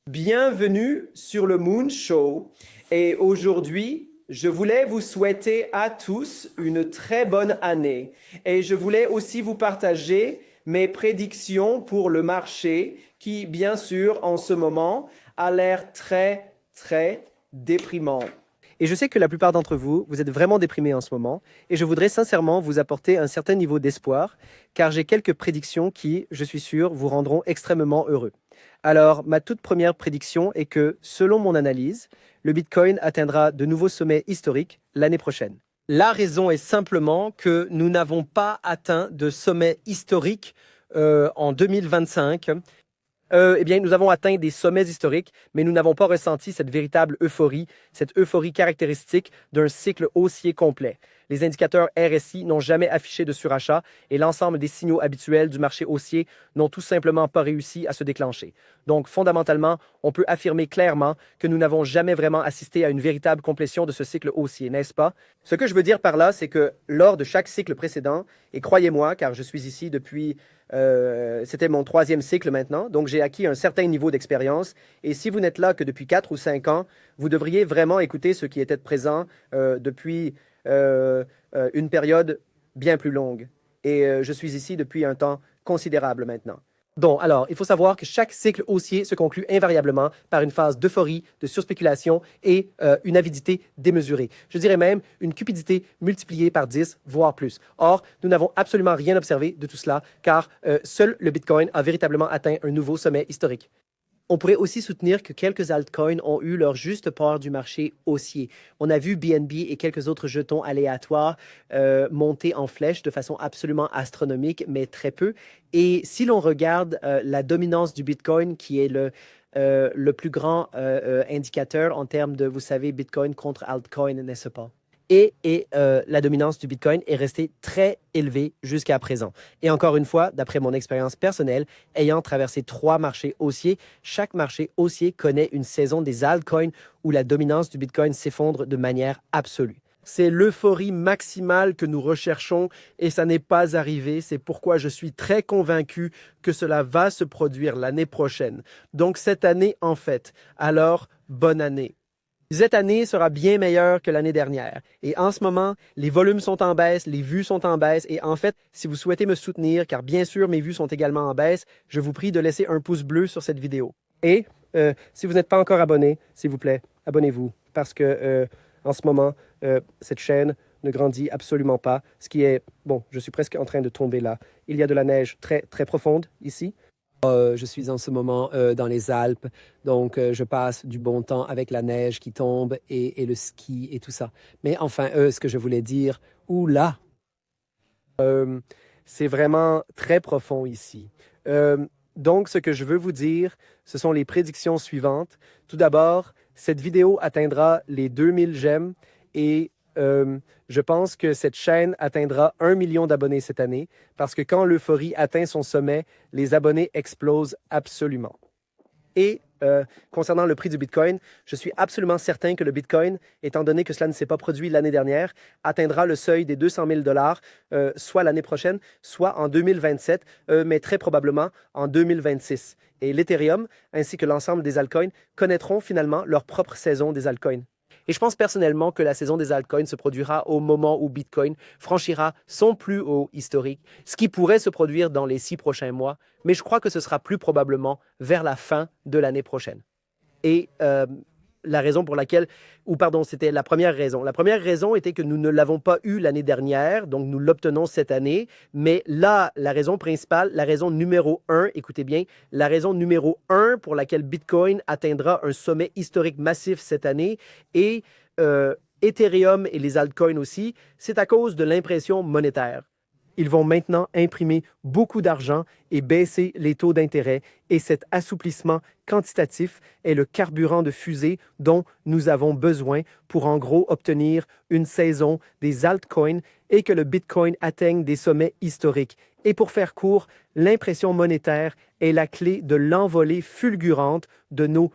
Bienvenue sur le Moon Show et aujourd'hui, je voulais vous souhaiter à tous une très bonne année et je voulais aussi vous partager mes prédictions pour le marché qui, bien sûr, en ce moment, a l'air très déprimant. Et je sais que la plupart d'entre vous, vous êtes vraiment déprimés en ce moment, et je voudrais sincèrement vous apporter un certain niveau d'espoir, car j'ai quelques prédictions qui, je suis sûr, vous rendront extrêmement heureux. Alors, ma toute première prédiction est que, selon mon analyse, le Bitcoin atteindra de nouveaux sommets historiques l'année prochaine. La raison est simplement que nous n'avons pas atteint de sommet historique en 2025. Eh bien, nous avons atteint des sommets historiques, mais nous n'avons pas ressenti cette euphorie caractéristique d'un cycle haussier complet. Les indicateurs RSI n'ont jamais affiché de surachat et l'ensemble des signaux habituels du marché haussier n'ont tout simplement pas réussi à se déclencher. Donc, fondamentalement, on peut affirmer clairement que nous n'avons jamais vraiment assisté à une véritable complétion de ce cycle haussier, n'est-ce pas? Ce que je veux dire par là, c'est que lors de chaque cycle précédent, et croyez-moi, car je suis ici depuis c'était mon troisième cycle maintenant, donc j'ai acquis un certain niveau d'expérience. Et si vous n'êtes là que depuis 4 ou 5 ans, vous devriez vraiment écouter ce qui était présent depuis une période bien plus longue. Et je suis ici depuis un temps considérable maintenant. Donc, alors, il faut savoir que chaque cycle haussier se conclut invariablement par une phase d'euphorie, de surspéculation et une avidité démesurée. Je dirais même une cupidité multipliée par 10, voire plus. Or, nous n'avons absolument rien observé de tout cela, car seul le Bitcoin a véritablement atteint un nouveau sommet historique. On pourrait aussi soutenir que quelques altcoins ont eu leur juste part du marché haussier. On a vu BNB et quelques autres jetons aléatoires monter en flèche de façon absolument astronomique, mais très peu. Et si l'on regarde la dominance du Bitcoin, qui est le plus grand indicateur en termes de, vous savez, Bitcoin contre altcoin, n'est-ce pas? La dominance du Bitcoin est restée très élevée jusqu'à présent. Et encore une fois, d'après mon expérience personnelle, ayant traversé 3 marchés haussiers, chaque marché haussier connaît une saison des altcoins où la dominance du Bitcoin s'effondre de manière absolue. C'est l'euphorie maximale que nous recherchons et ça n'est pas arrivé. C'est pourquoi je suis très convaincu que cela va se produire l'année prochaine. Donc cette année, en fait. Alors, bonne année. Cette année sera bien meilleure que l'année dernière. Et en ce moment, les volumes sont en baisse, les vues sont en baisse. Et en fait, si vous souhaitez me soutenir, car bien sûr mes vues sont également en baisse, je vous prie de laisser un pouce bleu sur cette vidéo. Et si vous n'êtes pas encore abonné, s'il vous plaît, abonnez-vous. Parce que en ce moment, cette chaîne ne grandit absolument pas. Ce qui est, bon, je suis presque en train de tomber là. Il y a de la neige très profonde ici. Je suis en ce moment dans les Alpes, donc je passe du bon temps avec la neige qui tombe et le ski et tout ça. Mais enfin, ce que je voulais dire, oula, c'est vraiment très profond ici. Donc, ce que je veux vous dire, ce sont les prédictions suivantes. Tout d'abord, cette vidéo atteindra les 2000 j'aime et je pense que cette chaîne atteindra 1 million d'abonnés cette année parce que quand l'euphorie atteint son sommet, les abonnés explosent absolument. Et concernant le prix du Bitcoin, je suis absolument certain que le Bitcoin, étant donné que cela ne s'est pas produit l'année dernière, atteindra le seuil des 200 000 $, soit l'année prochaine, soit en 2027, mais très probablement en 2026. Et l'Ethereum, ainsi que l'ensemble des altcoins, connaîtront finalement leur propre saison des altcoins. Et je pense personnellement que la saison des altcoins se produira au moment où Bitcoin franchira son plus haut historique, ce qui pourrait se produire dans les 6 prochains mois, mais je crois que ce sera plus probablement vers la fin de l'année prochaine. Et la raison pour laquelle, ou pardon, c'était la première raison. La première raison était que nous ne l'avons pas eu l'année dernière, donc nous l'obtenons cette année. Mais là, la raison principale, la raison numéro 1, écoutez bien, la raison numéro 1 pour laquelle Bitcoin atteindra un sommet historique massif cette année et Ethereum et les altcoins aussi, c'est à cause de l'impression monétaire. Ils vont maintenant imprimer beaucoup d'argent et baisser les taux d'intérêt et cet assouplissement quantitatif est le carburant de fusée dont nous avons besoin pour en gros obtenir une saison des altcoins et que le Bitcoin atteigne des sommets historiques. Et pour faire court, l'impression monétaire est la clé de l'envolée fulgurante de nos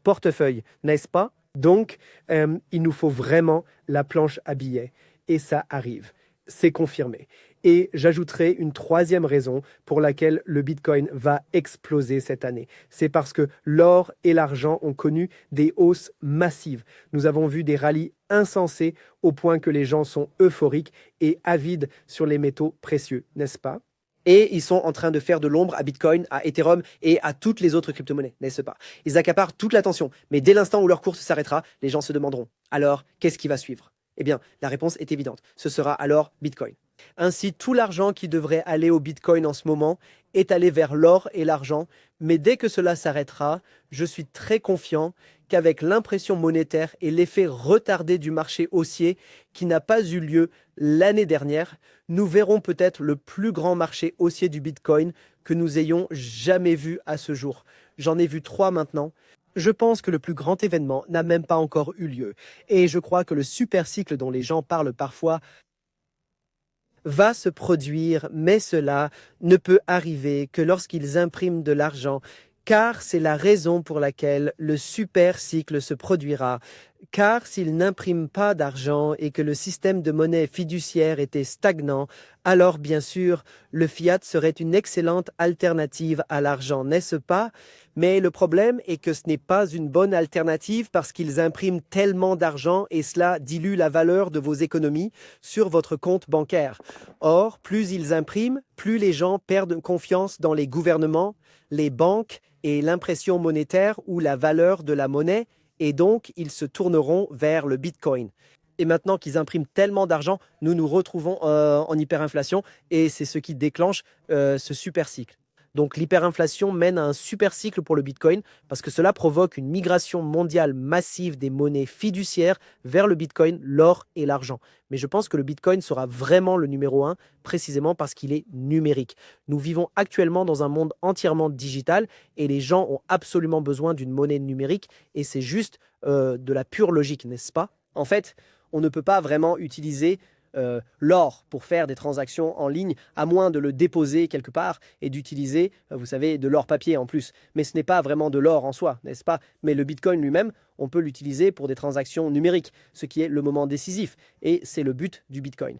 portefeuilles, n'est-ce pas? Donc, il nous faut vraiment la planche à billets et ça arrive. C'est confirmé. Et j'ajouterai une troisième raison pour laquelle le Bitcoin va exploser cette année. C'est parce que l'or et l'argent ont connu des hausses massives. Nous avons vu des rallyes insensés au point que les gens sont euphoriques et avides sur les métaux précieux, n'est-ce pas? Et ils sont en train de faire de l'ombre à Bitcoin, à Ethereum et à toutes les autres crypto-monnaies, n'est-ce pas? Ils accaparent toute l'attention, mais dès l'instant où leur course s'arrêtera, les gens se demanderont, alors, qu'est-ce qui va suivre? Eh bien, la réponse est évidente, ce sera alors Bitcoin. Ainsi, tout l'argent qui devrait aller au Bitcoin en ce moment est allé vers l'or et l'argent, mais dès que cela s'arrêtera, je suis très confiant qu'avec l'impression monétaire et l'effet retardé du marché haussier qui n'a pas eu lieu l'année dernière, nous verrons peut-être le plus grand marché haussier du Bitcoin que nous ayons jamais vu à ce jour. J'en ai vu 3 maintenant. Je pense que le plus grand événement n'a même pas encore eu lieu. Et je crois que le super cycle dont les gens parlent parfois va se produire, mais cela ne peut arriver que lorsqu'ils impriment de l'argent, car c'est la raison pour laquelle le super cycle se produira. Car s'ils n'impriment pas d'argent et que le système de monnaie fiduciaire était stagnant, alors bien sûr, le fiat serait une excellente alternative à l'argent, n'est-ce pas? Mais le problème est que ce n'est pas une bonne alternative parce qu'ils impriment tellement d'argent et cela dilue la valeur de vos économies sur votre compte bancaire. Or, plus ils impriment, plus les gens perdent confiance dans les gouvernements, les banques et l'impression monétaire ou la valeur de la monnaie, et donc ils se tourneront vers le Bitcoin. Et maintenant qu'ils impriment tellement d'argent, nous nous retrouvons en hyperinflation et c'est ce qui déclenche ce super cycle. Donc l'hyperinflation mène à un super cycle pour le Bitcoin parce que cela provoque une migration mondiale massive des monnaies fiduciaires vers le Bitcoin, l'or et l'argent. Mais je pense que le Bitcoin sera vraiment le numéro 1 précisément parce qu'il est numérique. Nous vivons actuellement dans un monde entièrement digital et les gens ont absolument besoin d'une monnaie numérique et c'est juste de la pure logique, n'est-ce pas? En fait, on ne peut pas vraiment utiliser l'or pour faire des transactions en ligne, à moins de le déposer quelque part et d'utiliser, vous savez, de l'or papier en plus. Mais ce n'est pas vraiment de l'or en soi, n'est-ce pas? Mais le Bitcoin lui-même, on peut l'utiliser pour des transactions numériques, ce qui est le moment décisif. Et c'est le but du Bitcoin.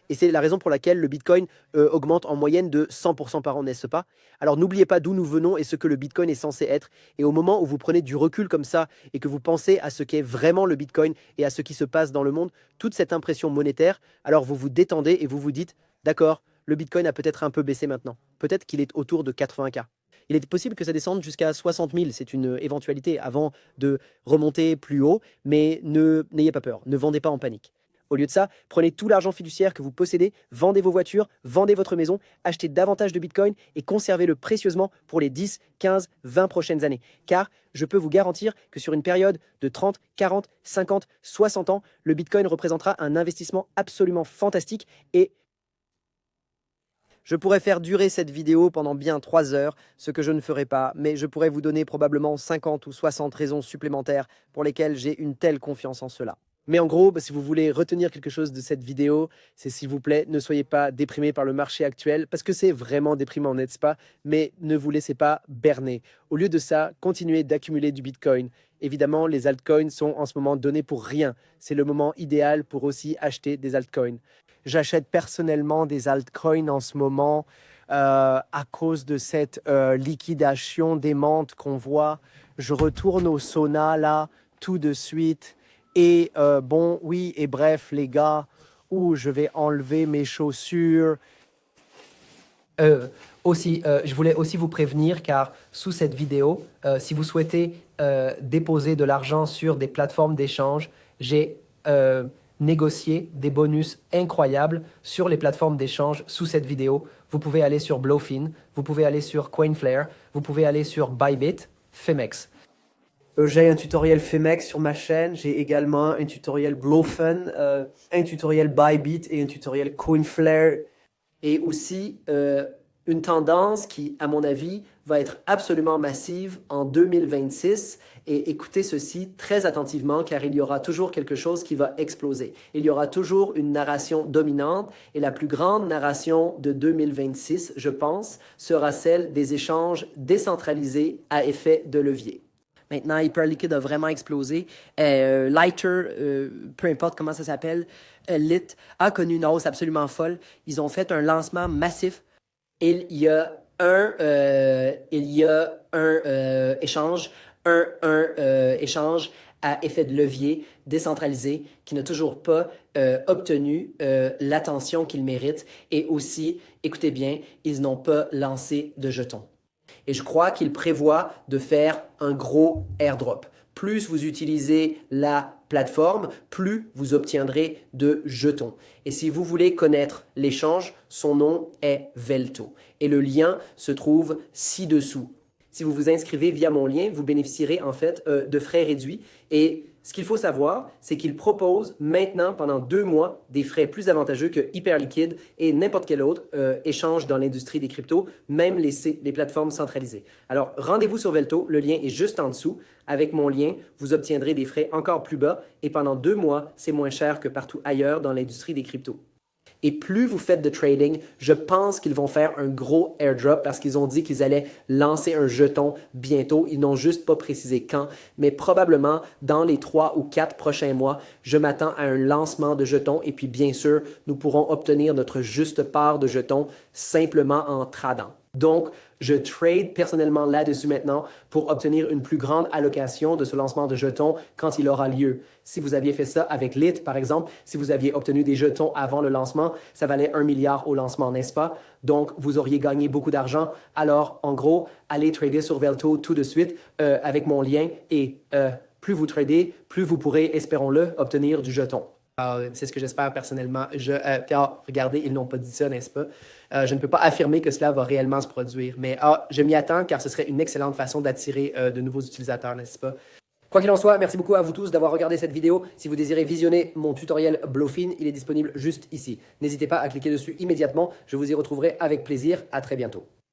Et c'est la raison pour laquelle le Bitcoin augmente en moyenne de 100% par an, n'est-ce pas? Alors n'oubliez pas d'où nous venons et ce que le Bitcoin est censé être. Et au moment où vous prenez du recul comme ça et que vous pensez à ce qu'est vraiment le Bitcoin et à ce qui se passe dans le monde, toute cette impression monétaire, alors vous vous détendez et vous vous dites, d'accord, le Bitcoin a peut-être un peu baissé maintenant. Peut-être qu'il est autour de 80K. Il est possible que ça descende jusqu'à 60 000, c'est une éventualité avant de remonter plus haut, mais n'ayez pas peur, ne vendez pas en panique. Au lieu de ça, prenez tout l'argent fiduciaire que vous possédez, vendez vos voitures, vendez votre maison, achetez davantage de Bitcoin et conservez-le précieusement pour les 10, 15, 20 prochaines années. Car je peux vous garantir que sur une période de 30, 40, 50, 60 ans, le Bitcoin représentera un investissement absolument fantastique et je pourrais faire durer cette vidéo pendant bien 3 heures, ce que je ne ferai pas, mais je pourrais vous donner probablement 50 ou 60 raisons supplémentaires pour lesquelles j'ai une telle confiance en cela. Mais en gros, si vous voulez retenir quelque chose de cette vidéo, c'est s'il vous plaît, ne soyez pas déprimés par le marché actuel, parce que c'est vraiment déprimant, n'est-ce pas? Mais ne vous laissez pas berner. Au lieu de ça, continuez d'accumuler du Bitcoin. Évidemment, les altcoins sont en ce moment donnés pour rien. C'est le moment idéal pour aussi acheter des altcoins. J'achète personnellement des altcoins en ce moment à cause de cette liquidation démente qu'on voit. Je retourne au sauna là, tout de suite. Et bon, oui, et bref, les gars, je vais enlever mes chaussures. Je voulais aussi vous prévenir, car sous cette vidéo, si vous souhaitez déposer de l'argent sur des plateformes d'échange, j'ai négocié des bonus incroyables sur les plateformes d'échange sous cette vidéo. Vous pouvez aller sur Blowfin, vous pouvez aller sur Coinflare, vous pouvez aller sur Bybit, Femex. J'ai un tutoriel Femex sur ma chaîne, j'ai également un tutoriel Blowfin, un tutoriel Bybit et un tutoriel Coinflare. Et aussi une tendance qui, à mon avis, va être absolument massive en 2026. Et écoutez ceci très attentivement car il y aura toujours quelque chose qui va exploser. Il y aura toujours une narration dominante et la plus grande narration de 2026, je pense, sera celle des échanges décentralisés à effet de levier. Maintenant, Hyper Liquid a vraiment explosé. Lighter, peu importe comment ça s'appelle, Lit a connu une hausse absolument folle. Ils ont fait un lancement massif. Il y a un échange, échange à effet de levier décentralisé qui n'a toujours pas obtenu l'attention qu'il mérite. Et aussi, écoutez bien, ils n'ont pas lancé de jetons. Et je crois qu'ils prévoient de faire un gros airdrop. Plus vous utilisez la plateforme, plus vous obtiendrez de jetons. Et si vous voulez connaître l'échange, son nom est Velto. Et le lien se trouve ci-dessous. Si vous vous inscrivez via mon lien, vous bénéficierez en fait de frais réduits. Et ce qu'il faut savoir, c'est qu'ils proposent maintenant, pendant 2 mois, des frais plus avantageux que Hyperliquid et n'importe quel autre échange dans l'industrie des cryptos, même les plateformes centralisées. Alors, rendez-vous sur Velto, le lien est juste en dessous. Avec mon lien, vous obtiendrez des frais encore plus bas et pendant 2 mois, c'est moins cher que partout ailleurs dans l'industrie des cryptos. Et plus vous faites de trading, je pense qu'ils vont faire un gros airdrop parce qu'ils ont dit qu'ils allaient lancer un jeton bientôt. Ils n'ont juste pas précisé quand, mais probablement dans les 3 ou 4 prochains mois, je m'attends à un lancement de jetons et puis bien sûr, nous pourrons obtenir notre juste part de jetons simplement en tradant. Donc, je trade personnellement là-dessus maintenant pour obtenir une plus grande allocation de ce lancement de jetons quand il aura lieu. Si vous aviez fait ça avec Lit, par exemple, si vous aviez obtenu des jetons avant le lancement, ça valait 1 milliard au lancement, n'est-ce pas? Donc, vous auriez gagné beaucoup d'argent. Alors, en gros, allez trader sur Velto tout de suite avec mon lien et plus vous tradez, plus vous pourrez, espérons-le, obtenir du jeton. C'est ce que j'espère personnellement. Regardez, ils n'ont pas dit ça, n'est-ce pas? Je ne peux pas affirmer que cela va réellement se produire, mais je m'y attends car ce serait une excellente façon d'attirer de nouveaux utilisateurs, n'est-ce pas? Quoi qu'il en soit, merci beaucoup à vous tous d'avoir regardé cette vidéo. Si vous désirez visionner mon tutoriel Bluefin, il est disponible juste ici. N'hésitez pas à cliquer dessus immédiatement. Je vous y retrouverai avec plaisir. À très bientôt.